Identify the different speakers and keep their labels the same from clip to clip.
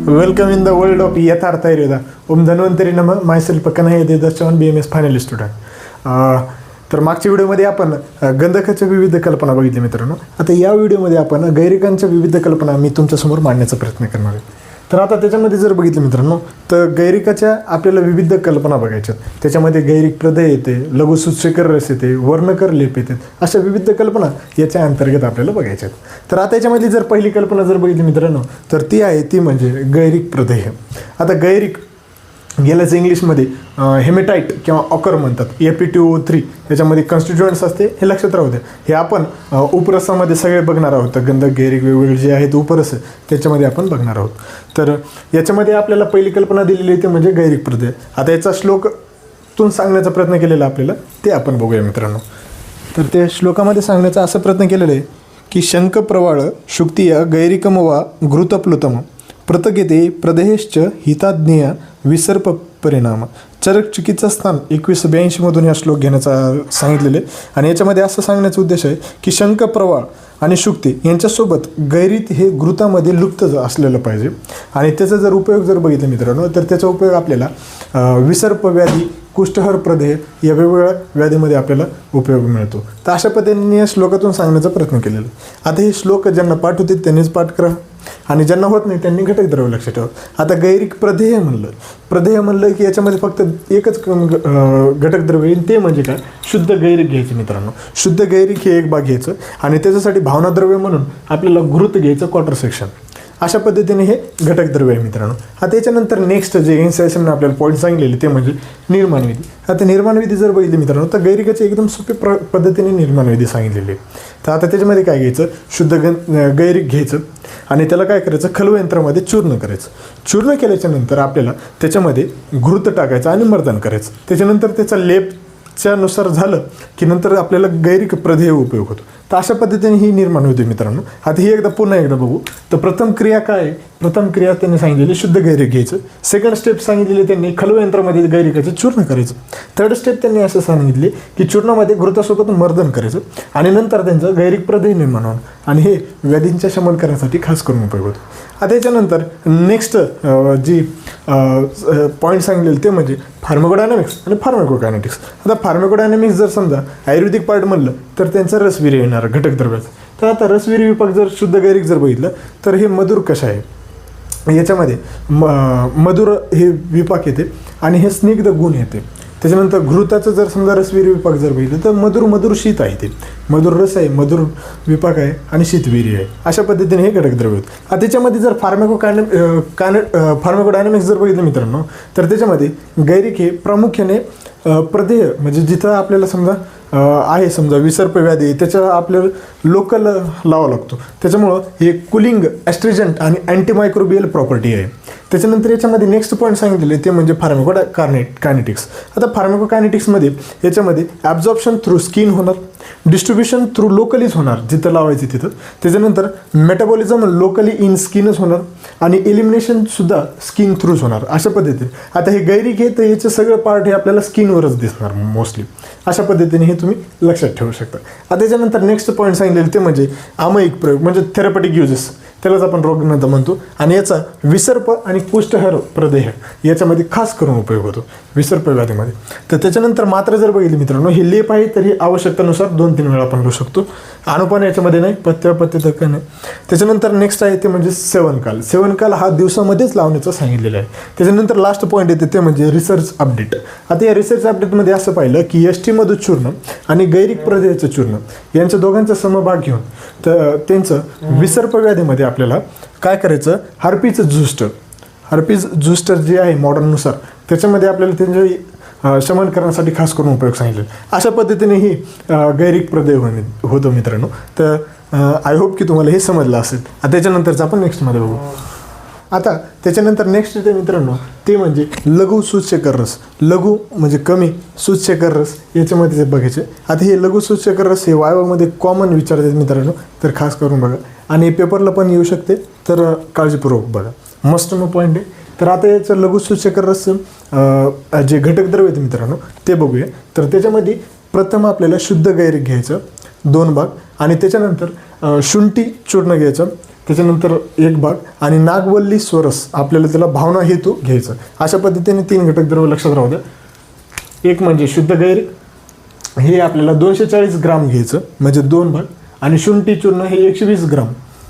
Speaker 1: Welcome in the world of यथार्थ आयुर्वेदा. ओम धन्वंतरी नमः. Myself Kanhaiya Devdas BMS final student. तर मागच्या व्हिडिओमध्ये आपण गंधकाच्या विविध कल्पना बघितल्या मित्रांनो. आता या व्हिडिओमध्ये आपण गैरिकांच्या विविध कल्पना मी तुमच्यासमोर मांडण्याचा प्रयत्न करणार आहे. तर आता त्याच्यामध्ये जर बघितलं मित्रांनो तर गैरिकाच्या आपल्याला विविध कल्पना बघायच्यात. त्याच्यामध्ये गैरिक प्रदय येते, लघुसूच्यकर रस येते, वर्णकर लेप येते, अशा विविध कल्पना याच्या अंतर्गत आपल्याला बघायच्यात. तर आता याच्यामध्ये जर पहिली कल्पना जर बघितली मित्रांनो तर ती आहे ती म्हणजे गैरिक प्रदेह. आता गैरिक यालाच इंग्लिशमध्ये हेमेटाईट किंवा ऑकर म्हणतात. Fe2O3 याच्यामध्ये कॉन्स्टिट्युएंट्स असते, हे लक्षात राहू द्या. हे आपण उपरसामध्ये सगळे बघणार आहोत. गंधक गैरिक वेगवेगळे जे आहेत उपरस त्याच्यामध्ये आपण बघणार आहोत. तर याच्यामध्ये आपल्याला पहिली कल्पना दिलेली आहे ते म्हणजे गैरिक प्रदेह. आता याचा श्लोकतून सांगण्याचा प्रयत्न केलेला आपल्याला ते आपण बघूया मित्रांनो. तर त्या श्लोकामध्ये सांगण्याचा असा प्रयत्न केलेला आहे की शंख प्रवाळ शुक्तिया गैरिकम वा घृतप्लुतम प्रतगेते प्रदेश्च हिताज्ञेय विसर्प परिणाम. चरक चिकित्सास्थान 2182 हा श्लोक घेण्याचा सांगितलेले. आणि याच्यामध्ये असं सांगण्याचा उद्देश आहे की शंख प्रवाळ आणि शुक्ती यांच्यासोबत गैरिक हे घृतामध्ये लुप्त असलेलं पाहिजे. आणि त्याचा जर उपयोग जर बघितला मित्रांनो तर त्याचा उपयोग आपल्याला विसर्प व्याधी, कुष्ठहर प्रदेह या वेगवेगळ्या व्याधीमध्ये आपल्याला उपयोग मिळतो. तर अशा पद्धतीने या श्लोकातून सांगण्याचा प्रयत्न केलेला. आता हे श्लोक ज्यांना पाठ होते त्यांनीच पाठ करा आणि ज्यांना होत नाही त्यांनी घटक द्रव्य लक्षात ठेवा. आता गैरिक प्रदेह म्हणलं की याच्यामध्ये फक्त एकच घटक द्रव्य येईल, ते म्हणजे काय, शुद्ध गैरिक घ्यायचं मित्रांनो. शुद्ध गैरिक हे एक भाग घ्यायचं आणि त्याच्यासाठी भावनाद्रव्य म्हणून आपल्याला घृत घ्यायचं, क्वार्टर सेक्शन. अशा पद्धतीने हे घटक द्रव्य आहे मित्रांनो. आता याच्यानंतर नेक्स्ट जे इन्सेशन आपल्याला पॉईंट सांगितलेले ते म्हणजे निर्माणविधी. आता निर्माणविधी जर बघितली मित्रांनो तर गैरिकाची एकदम सोपी पद्धतीने निर्माणविधी सांगितलेली आहे. तर आता त्याच्यामध्ये काय घ्यायचं, शुद्ध गैरिक घ्यायचं आणि त्याला काय करायचं, खलवयंत्रामध्ये चूर्ण करायचं. चूर्ण केल्याच्या नंतर आपल्याला त्याच्यामध्ये घृत टाकायचं आणि मर्दन करायचं. त्याच्यानंतर त्याचा लेपच्यानुसार झालं की नंतर आपल्याला गैरिक प्रदेह उपयोग होतो. तर अशा पद्धतीने ही निर्माण होते मित्रांनो. आता ही पुन्हा एकदा बघू. तर प्रथम क्रिया काय आहे, प्रथम क्रिया त्यांनी सांगितलेली शुद्ध गैरिक घ्यायचं. सेकंड स्टेप सांगितलेली त्यांनी खलवयंत्रामध्ये गैरिकाचं चूर्ण करायचं. थर्ड स्टेप त्यांनी असं सांगितले की चूर्णामध्ये घृतासोबत मर्दन करायचं आणि नंतर त्यांचं गैरिक प्रदेह निर्माण होणं आणि हे व्याधींच्या शमन करण्यासाठी खास करून उपयोग होतो. आता याच्यानंतर नेक्स्ट जी पॉईंट सांगितलेले ते म्हणजे फार्माकोडायनॅमिक्स आणि फार्माकोकायनेटिक्स. आता फार्माकोडायनॅमिक्स जर समजा आयुर्वेदिक पार्ट म्हणलं तर त्यांचं रसवीर्य येणार घटक द्रव्याचं. तर आता रसवीर्य विभाग जर शुद्ध गैरिक जर बघितलं तर हे मधुर कशा आहे, याच्यामध्ये मधुर हे विपाक येते आणि हे स्निग्ध गुण येते. त्याच्यानंतर घृताचं जर समजा रसवीर्य विपाक जर बघितलं तर मधुर शीत आहे, ते मधुर रस आहे, मधुर विपाक आहे आणि शीतवीर्य आहे. अशा पद्धतीने हे घटक द्रव्य होते. आता त्याच्यामध्ये जर फार्माकोडायनॅमिक्स जर बघितलं मित्रांनो तर त्याच्यामध्ये गैरिक हे प्रामुख्याने प्रदेह म्हणजे जिथं आपल्याला समजा आहे समजा विसर्प व्याधी त्याच्या आपल्याला लोकल लावा लागतो. त्याच्यामुळं हे कुलिंग, ॲस्ट्रिजंट आणि अँटीमायक्रोबियल प्रॉपर्टी आहे. त्याच्यानंतर याच्यामध्ये नेक्स्ट पॉईंट सांगितलेले ते म्हणजे फार्माकोकायनेटिक्स. आता फार्माकोकायनेटिक्समध्ये याच्यामध्ये ॲब्झॉर्प्शन थ्रू स्किन होणार, डिस्ट्रीब्युशन थ्रू लोकलीच होणार जिथं लावायचं तिथं. त्याच्यानंतर मेटाबॉलिझम लोकली इन स्किनच होणार आणि एलिमिनेशनसुद्धा स्किन थ्रूच होणार. अशा पद्धतीने आता हे गैरिक आहे तर याचं सगळं पार्ट हे आपल्याला स्किनवरच दिसणार मोस्टली. अशा पद्धतीने हे तुम्ही लक्षात ठेवू शकता. आता त्याच्यानंतर नेक्स्ट पॉईंट सांगितलेले ते म्हणजे आमयिक प्रयोग म्हणजे थेरपॅटिक युजेस, त्यालाच आपण रोगग्रंथ म्हणतो. आणि याचा विसर्प आणि कुष्ठहर प्रदेह याच्यामध्ये खास करून उपयोग होतो विसर्प व्याधीमध्ये. तर त्याच्यानंतर मात्र जर बघितली मित्रांनो हे लेप आहे तर हे आवश्यकतेनुसार 2-3 वेळा आपण घेऊ शकतो. अनुपान याच्यामध्ये नाही, पथ्य नाही. त्याच्यानंतर नेक्स्ट आहे ते म्हणजे सेवनकाल. सेवनकाल हा दिवसामध्येच लावण्याचं सांगितलेलं आहे. त्याच्यानंतर लास्ट पॉईंट येते ते म्हणजे रिसर्च अपडेट. आता या रिसर्च अपडेटमध्ये असं पाहिलं की एस टी मधू चूर्ण आणि गैरिक प्रदेहाचं चूर्ण यांच्या दोघांचा समभाग घेऊन तर त्यांचं विसर्प व्याधीमध्ये आपल्याला काय करायचं, हर्पीज झुस्टर जे आहे मॉडर्ननुसार त्याच्यामध्ये आपल्याला त्यांचे शमन करण्यासाठी खास करून उपयोग सांगितले. अशा पद्धतीने ही गैरिक प्रदेह होतो मित्रांनो. तर आय होप की तुम्हाला हे समजलं असेल. आता त्याच्यानंतरचं आपण नेक्स्टमध्ये बघू. आता त्याच्यानंतर नेक्स्ट येते मित्रांनो ते म्हणजे लघु सूच्यकर रस. लघु म्हणजे कमी, सूच्यकर रस याच्यामध्ये ते बघायचे. आता हे लघु सूच्यकर रस हे वायवामध्ये कॉमन विचारतात मित्रांनो, तर खास करून बघा आणि पेपरला पण येऊ शकते, तर काळजीपूर्वक बघा, मस्ट नो पॉईंट आहे. तर आता याचं लघु सूच्यकर रस जे घटक द्रव्य आहेत मित्रांनो ते बघूया. तर त्याच्यामध्ये प्रथम आपल्याला शुद्ध गैरिक घ्यायचं 2 भाग आणि त्याच्यानंतर शुंठी चूर्ण घ्यायचं त्याच्यानंतर एक भाग आणि नागवल्ली स्वरस आपल्याला त्याला भावना हेतू घ्यायचं. अशा पद्धतीने 3 घटक द्रव्य लक्षात राहू द्या. एक म्हणजे शुद्ध गैरिक, हे आपल्याला 240 ग्राम घ्यायचं म्हणजे 2 भाग, आणि शुंठी चूर्ण हे 120 ग्राम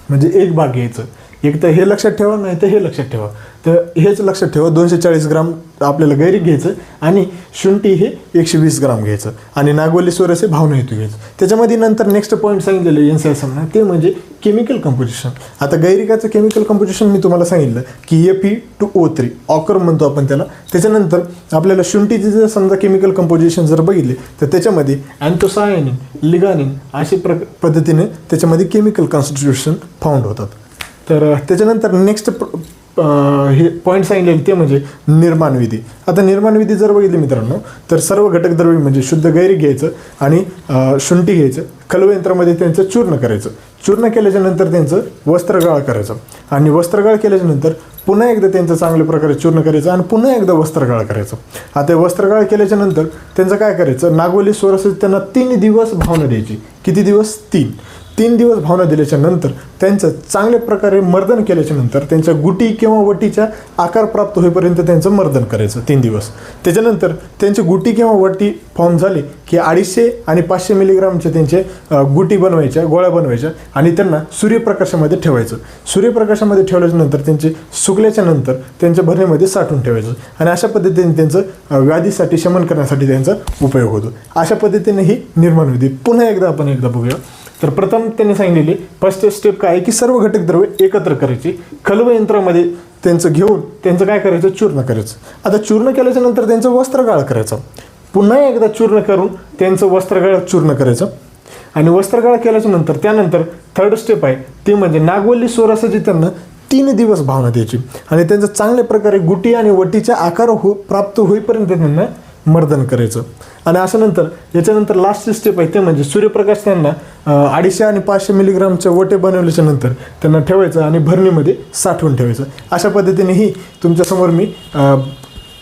Speaker 1: म्हणजे 1 भाग घ्यायचं. एक तर हे लक्षात ठेवा, नाही तर हे लक्षात ठेवा. तर हेच लक्षात ठेवा, 240 ग्राम आपल्याला गैरिक घ्यायचं आणि शुंठी हे 120 ग्राम घ्यायचं आणि नागवल्ली स्वरस हे भावना हेतू घ्यायचं. त्याच्यामध्ये नंतर नेक्स्ट पॉईंट सांगितलेलं NCERT ते म्हणजे केमिकल कंपोजिशन. आता गैरिकाचं केमिकल कंपोजिशन मी तुम्हाला सांगितलं की Fe2O3 ऑकर म्हणतो आपण त्याला. त्याच्यानंतर आपल्याला शुंठीचे जर समजा केमिकल कंपोजिशन जर बघितले तर त्याच्यामध्ये अँथोसायनिन, लिगानिन अशा पद्धतीने त्याच्यामध्ये केमिकल कॉन्स्टिट्यूशन फाउंड होतात. तर त्याच्यानंतर नेक्स्ट हे पॉईंट सांगितलेले ते म्हणजे निर्माण विधी. आता निर्माण विधी जर बघितली मित्रांनो तर सर्व घटक द्रव्य म्हणजे शुद्ध गैरिक घ्यायचं आणि शुंठी घ्यायचं, खलवयंत्रामध्ये त्यांचं चूर्ण करायचं. चूर्ण केल्याच्या नंतर त्यांचं वस्त्रगाळ करायचं आणि वस्त्रगाळ केल्याच्या नंतर पुन्हा एकदा त्यांचं चांगल्या प्रकारे चूर्ण करायचं आणि पुन्हा एकदा वस्त्रगाळ करायचं. आता वस्त्रगाळ केल्याच्या नंतर त्यांचं काय करायचं, नागवल्ली स्वरस त्यांना 3 दिवस भावना द्यायची. किती दिवस? 3 दिवस भावना दिल्याच्या नंतर त्यांचं चांगल्या प्रकारे मर्दन केल्याच्या नंतर त्यांच्या गुटी किंवा वटीच्या आकार प्राप्त होईपर्यंत त्यांचं मर्दन करायचं 3 दिवस. त्याच्यानंतर त्यांची गुटी किंवा वटी फॉर्म झाली की 250 आणि 500 मिलीग्रामचे त्यांचे गुटी बनवायच्या, गोळ्या बनवायच्या आणि त्यांना सूर्यप्रकाशामध्ये ठेवायचं. सूर्यप्रकाशामध्ये ठेवल्याच्या नंतर त्यांचे सुकल्याच्या नंतर त्यांच्या भरणीमध्ये साठवून ठेवायचं आणि अशा पद्धतीने त्यांचं व्याधीसाठी शमन करण्यासाठी त्यांचा उपयोग होतो. अशा पद्धतीने ही निर्माण विधी पुन्हा एकदा बघूया. तर प्रथम त्यांनी सांगितलेले फर्स्ट स्टेप काय आहे की सर्व घटक द्रव्य एकत्र करायचे, खलवयंत्रामध्ये त्यांचं घेऊन त्यांचं काय करायचं, चूर्ण करायचं. आता चूर्ण केल्याच्या नंतर त्यांचं वस्त्रगाळ करायचं. पुन्हा एकदा चूर्ण करून त्यांचं वस्त्रगाळ चूर्ण करायचं आणि वस्त्रगाळ केल्याच्या नंतर त्यानंतर थर्ड स्टेप आहे ते म्हणजे नागवल्ली स्वरसाची त्यांना 3 दिवस भावना द्यायची आणि त्यांचं चांगल्या प्रकारे गुटी आणि वटीच्या आकार प्राप्त होईपर्यंत त्यांना मर्दन करायचं. आणि अशा नंतर याच्यानंतर लास्ट स्टेप आहे ते म्हणजे सूर्यप्रकाश त्यांना 250 आणि 500 मिलीग्रामच्या वटे बनवल्याच्या नंतर त्यांना ठेवायचं आणि भरणीमध्ये साठवून ठेवायचं. अशा पद्धतीने तुमच्यासमोर मी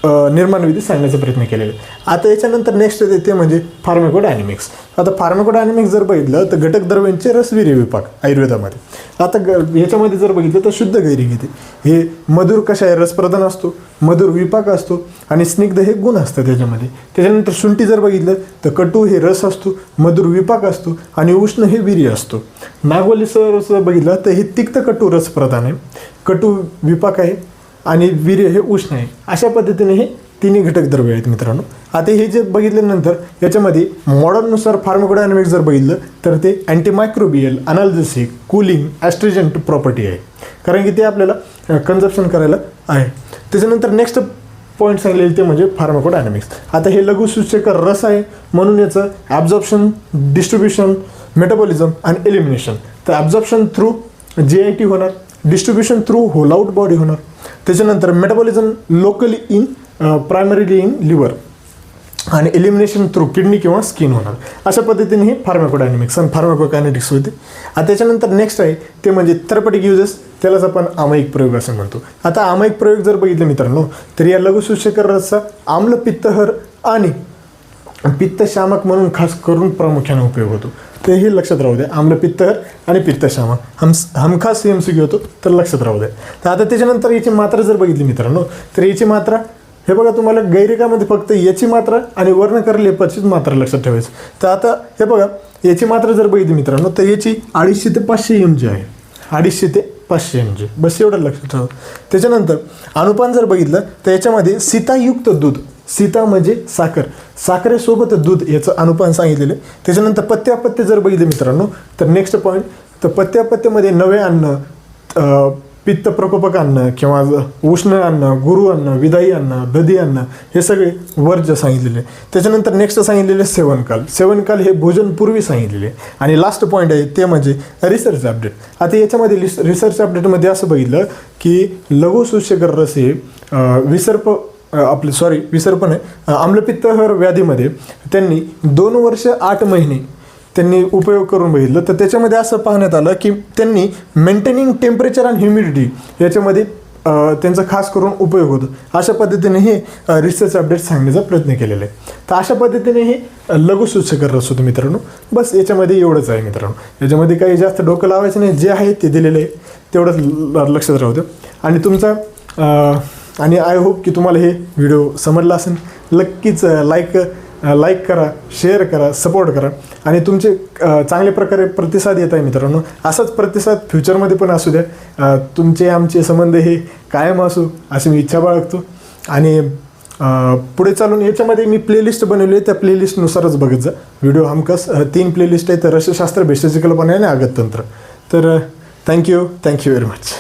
Speaker 1: निर्माण विधी सांगण्याचा प्रयत्न केलेला आहे. आता याच्यानंतर नेक्स्ट येते ते म्हणजे फार्माकोडायनॅमिक्स. आता फार्माकोडायनॅमिक्स जर बघितलं तर घटक द्रव्यांचे रसवीर्य विभाग आयुर्वेदामध्ये. आता याच्यामध्ये जर बघितलं तर शुद्ध गैरिक येते. हे मधुर कशा आहे, रसप्रधान असतो, मधुर विपाक असतो आणि स्निग्ध हे गुण असतात त्याच्यामध्ये. त्याच्यानंतर शुंठी जर बघितलं तर कटू हे रस असतो, मधुर विपाक असतो आणि उष्ण हे वीर्य असतो. नागवल्ली स्वरस बघितलं तर हे तिक्त कटू रसप्रधान आहे, कटू विपाक आहे आणि वीर्य हे उष्ण आहे. अशा पद्धतीने हे 3 घटक द्रव्य आहेत मित्रांनो. आता हे जे बघितल्यानंतर याच्यामध्ये मॉडर्ननुसार फार्माकोडायनॅमिक्स जर बघितलं तर ते अँटीमायक्रोबियल, अनाल्जेसिक, कूलिंग, ॲस्ट्रिजंट प्रॉपर्टी आहे, कारण की ते आपल्याला कन्झप्शन करायला आहे. त्याच्यानंतर नेक्स्ट पॉईंट सांगितलेले ते म्हणजे फार्माकोडायनॅमिक्स. आता हे लघुसूचक रस आहे म्हणून याचं ॲब्झॉर्प्शन, डिस्ट्रीब्युशन, मेटाबॉलिझम आणि एलिमिनेशन. तर ॲब्झॉर्प्शन थ्रू GIT होणार, distribution through whole out body होणार. त्याच्यानंतर metabolism locally in primarily in liver आणि एलिमिनेशन थ्रू किडनी किंवा स्किन होणार. अशा पद्धतीने ही फार्माकोडायनॅमिक्स आणि फार्माकोकायनेटिक्स होते. आता त्याच्यानंतर नेक्स्ट आहे ते म्हणजे थेरपॅटिक युजेस, त्यालाच आपण आमायिक प्रयोग असं म्हणतो. आता आमायिक प्रयोग जर बघितले मित्रांनो तर या लघुसूचक रसाचा आम्ल, पित्तहर आणि पित्तशामक म्हणून खास करून प्रामुख्याने उपयोग होतो. तर हे लक्षात राहू द्या, आम्ल, पित्तहर आणि पित्तशामक हमखास MCQ होतो, तर लक्षात राहू द्या. तर आता त्याच्यानंतर याची मात्रा जर बघितली मित्रांनो तर याची मात्रा हे बघा, तुम्हाला गैरिकामध्ये फक्त याची मात्रा आणि वर्णकारलेपाचीच मात्रा लक्षात ठेवायचं. तर आता हे बघा, याची मात्रा जर बघितली मित्रांनो तर याची 250 ते 500 mg आहे, 250 ते 500 mg, बस एवढं लक्षात ठेवा. त्याच्यानंतर अनुपान जर बघितलं तर याच्यामध्ये सीतायुक्त दूध, सीता म्हणजे साखर, साखरेसोबत दूध याचं अनुपान सांगितलेलं आहे. त्याच्यानंतर पथ्यापथ्य जर बघितले मित्रांनो तर नेक्स्ट पॉईंट, तर पथ्यापथ्यमध्ये नवे अन्न, पित्त प्रकोपक अन्न किंवा उष्ण अन्न, गुरु अन्न, विदाई अन्न, दधी अन्न हे सगळे वर्ज्य सांगितलेले. त्याच्यानंतर नेक्स्ट सांगितलेले सेवनकाल, सेवनकाल हे भोजनपूर्वी सांगितलेले. आणि लास्ट पॉईंट आहे ते म्हणजे रिसर्च अपडेट. आता याच्यामध्ये रिसर्च अपडेटमध्ये असं बघितलं की लघुसूचक रस हे विसर्प नाही, आम्लपित्तहर व्याधीमध्ये त्यांनी 2 वर्ष 8 महिने त्यांनी उपयोग करून बघितलं. तर त्याच्यामध्ये असं पाहण्यात आलं की त्यांनी मेंटेनिंग टेम्परेचर अँड ह्युमिडिटी याच्यामध्ये त्यांचा खास करून उपयोग होतो. अशा पद्धतीने हे रिसर्च अपडेट सांगण्याचा प्रयत्न केलेला आहे. तर अशा पद्धतीने हे लघुसूचक रस होतं मित्रांनो. बस याच्यामध्ये एवढंच आहे मित्रांनो. याच्यामध्ये काही जास्त डोकं लावायचं नाही. जे आहे ते दिलेलं आहे तेवढंच लक्षात राहतं. आणि तुमचा आणि आय होप की तुम्हाला हे व्हिडिओ समजला असेल. नक्कीच लाईक करा, शेअर करा, सपोर्ट करा. आणि तुमचे चांगल्या प्रकारे प्रतिसाद येत आहे मित्रांनो. असाच प्रतिसाद फ्युचरमध्ये पण असू द्या. तुमचे आमचे संबंध हे कायम असू अशी मी इच्छा बाळगतो. आणि पुढे चालून याच्यामध्ये मी प्लेलिस्ट बनवली आहे. त्या प्लेलिस्टनुसारच बघत जा व्हिडिओ. हमखास 3 प्लेलिस्ट आहेत. रसशास्त्र, भेषज कल्पना आणि आगततंत्र. तर थँक्यू व्हेरी मच.